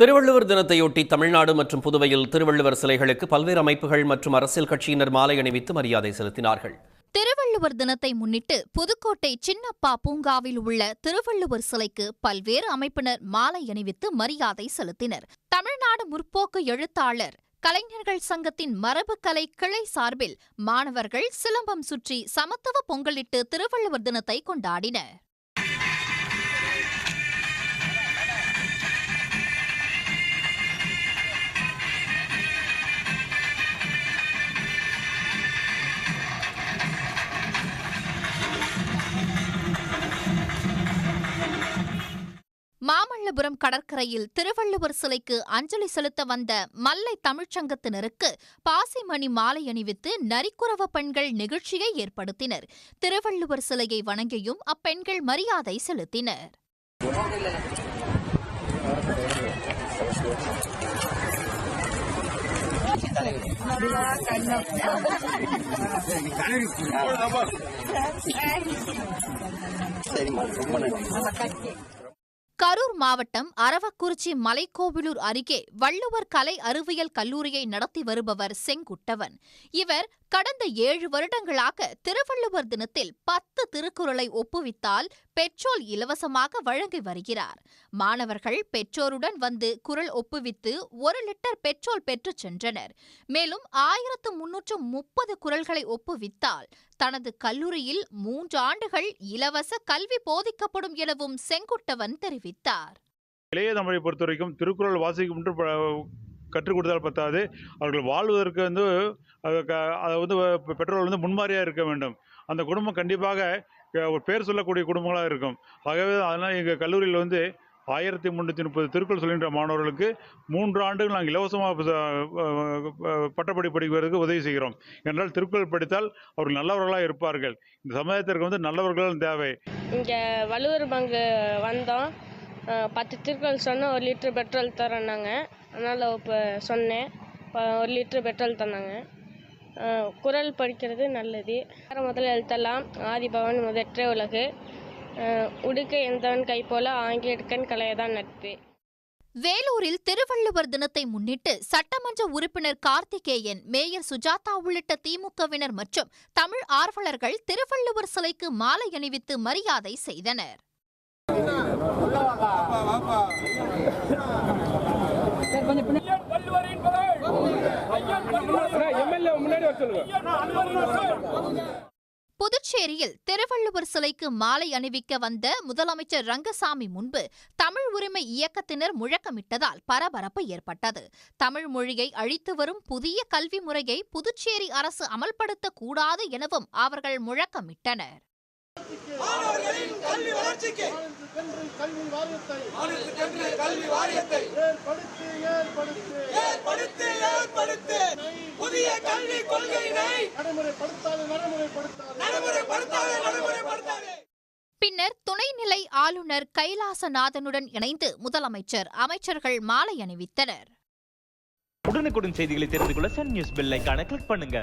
திருவள்ளுவர் தினத்தையொட்டி தமிழ்நாடு மற்றும் புதுவையில் திருவள்ளுவர் சிலைகளுக்கு பல்வேறு அமைப்புகள் மற்றும் அரசியல் கட்சியினர் மாலை அணிவித்து மரியாதை செலுத்தினார்கள். திருவள்ளுவர் தினத்தை முன்னிட்டு புதுக்கோட்டை சின்னப்பா பூங்காவில் உள்ள திருவள்ளுவர் சிலைக்கு பல்வேறு அமைப்பினர் மாலை அணிவித்து மரியாதை செலுத்தினர். தமிழ்நாடு முற்போக்கு எழுத்தாளர் கலைஞர்கள் சங்கத்தின் மரபுக்கலை கிளை சார்பில் மாணவர்கள் சிலம்பம் சுற்றி சமத்துவ பொங்கலிட்டு திருவள்ளுவர் தினத்தை கொண்டாடினர். மாமல்லபுரம் கடற்கரையில் திருவள்ளுவர் சிலைக்கு அஞ்சலி செலுத்த வந்த மல்லை தமிழ்ச்சங்கத்தினருக்கு பாசிமணி மாலை அணிவித்து நரிக்குறவ பெண்கள் நிகழ்ச்சியை ஏற்படுத்தினர். திருவள்ளுவர் சிலையை வணங்கியும் அப்பெண்கள் மரியாதை செலுத்தினர். கரூர் மாவட்டம் அரவக்குறிச்சி மலைக்கோவிலூர் அருகே வள்ளுவர் கலை அறிவியல் கல்லூரியை நடத்தி வருபவர் செங்குட்டவன். இவர் கடந்த 7 வருடங்களாக திருவள்ளுவர் தினத்தில் 10 திருக்குறளை ஒப்புவித்தால் பெட்ரோல் இலவசமாக வழங்கி வருகிறார். மாணவர்கள் பெற்றோருடன் வந்து குறள் ஒப்புவித்து 1 லிட்டர் பெட்ரோல் பெற்றுச் சென்றனர். மேலும் 1330 குறள்களை ஒப்புவித்தால் தனது கல்லூரியில் 3 ஆண்டுகள் இலவச கல்வி போதிக்கப்படும் எனவும் செங்குட்டவன் தெரிவித்தார். இளைய தமிழை பொறுத்தவரைக்கும் திருக்குறள் வாசிக்கும் கற்றுக் கொடுத்தால் பத்தாது, அவர்கள் வாழ்வதற்கு பெற்றோர்கள் முன்மாதிரியாக இருக்க வேண்டும். அந்த குடும்பம் கண்டிப்பாக ஒரு பேர் சொல்லக்கூடிய குடும்பங்களாக இருக்கும். ஆகவே அதனால் எங்கள் கல்லூரியில் 1330 திருக்குறள் சொல்கின்ற மாணவர்களுக்கு 3 ஆண்டுகள் நாங்கள் இலவசமாக பட்டப்படி படிப்பதற்கு உதவி செய்கிறோம். என்றால் திருக்குறள் படித்தால் அவர்கள் நல்லவர்களாக இருப்பார்கள். இந்த சமுதாயத்திற்கு நல்லவர்கள் தேவை. இங்கே வள்ளுவர் பங்கு வந்தோம். 10 திருக்குறள் சொன்னால் 1 லிட்டர் பெட்ரோல் தரோன்னாங்க. அதனால் இப்போ சொன்னேன், 1 லிட்டர் பெட்ரோல் தந்தாங்க. குறள் படிக்கிறது நல்லது. முதல்ல எழுத்தெல்லாம் ஆதிபவன் முதற்றே உலகு, உடுக்க எந்தவன் கை போல ஆங்கிலக்கண் கலையதான் நட்பு. வேலூரில் திருவள்ளுவர் தினத்தை முன்னிட்டு சட்டமன்ற உறுப்பினர் கார்த்திகேயன், மேயர் சுஜாதா உள்ளிட்ட திமுகவினர் மற்றும் தமிழ் ஆர்வலர்கள் திருவள்ளுவர் சிலைக்கு மாலை அணிவித்து மரியாதை செய்தனர். புதுச்சேரியில் திருவள்ளுவர் சிலைக்கு மாலை அணிவிக்க வந்த முதலமைச்சர் ரங்கசாமி முன்பு தமிழ் உரிமை இயக்கத்தினர் முழக்கமிட்டதால் பரபரப்பு ஏற்பட்டது. தமிழ் மொழியை அழித்து வரும் புதிய கல்வி முறையை புதுச்சேரி அரசு அமல்படுத்தக் கூடாது எனவும் அவர்கள் முழக்கமிட்டனர். பின்னர் துணைநிலை ஆளுநர் கைலாசநாதனுடன் இணைந்து முதலமைச்சர், அமைச்சர்கள் மாலை அணிவித்தனர். உடனுக்குடன் செய்திகளை தெரிந்து கொள்ள சன் நியூஸ் பெல் ஐகானை கிளிக் பண்ணுங்க.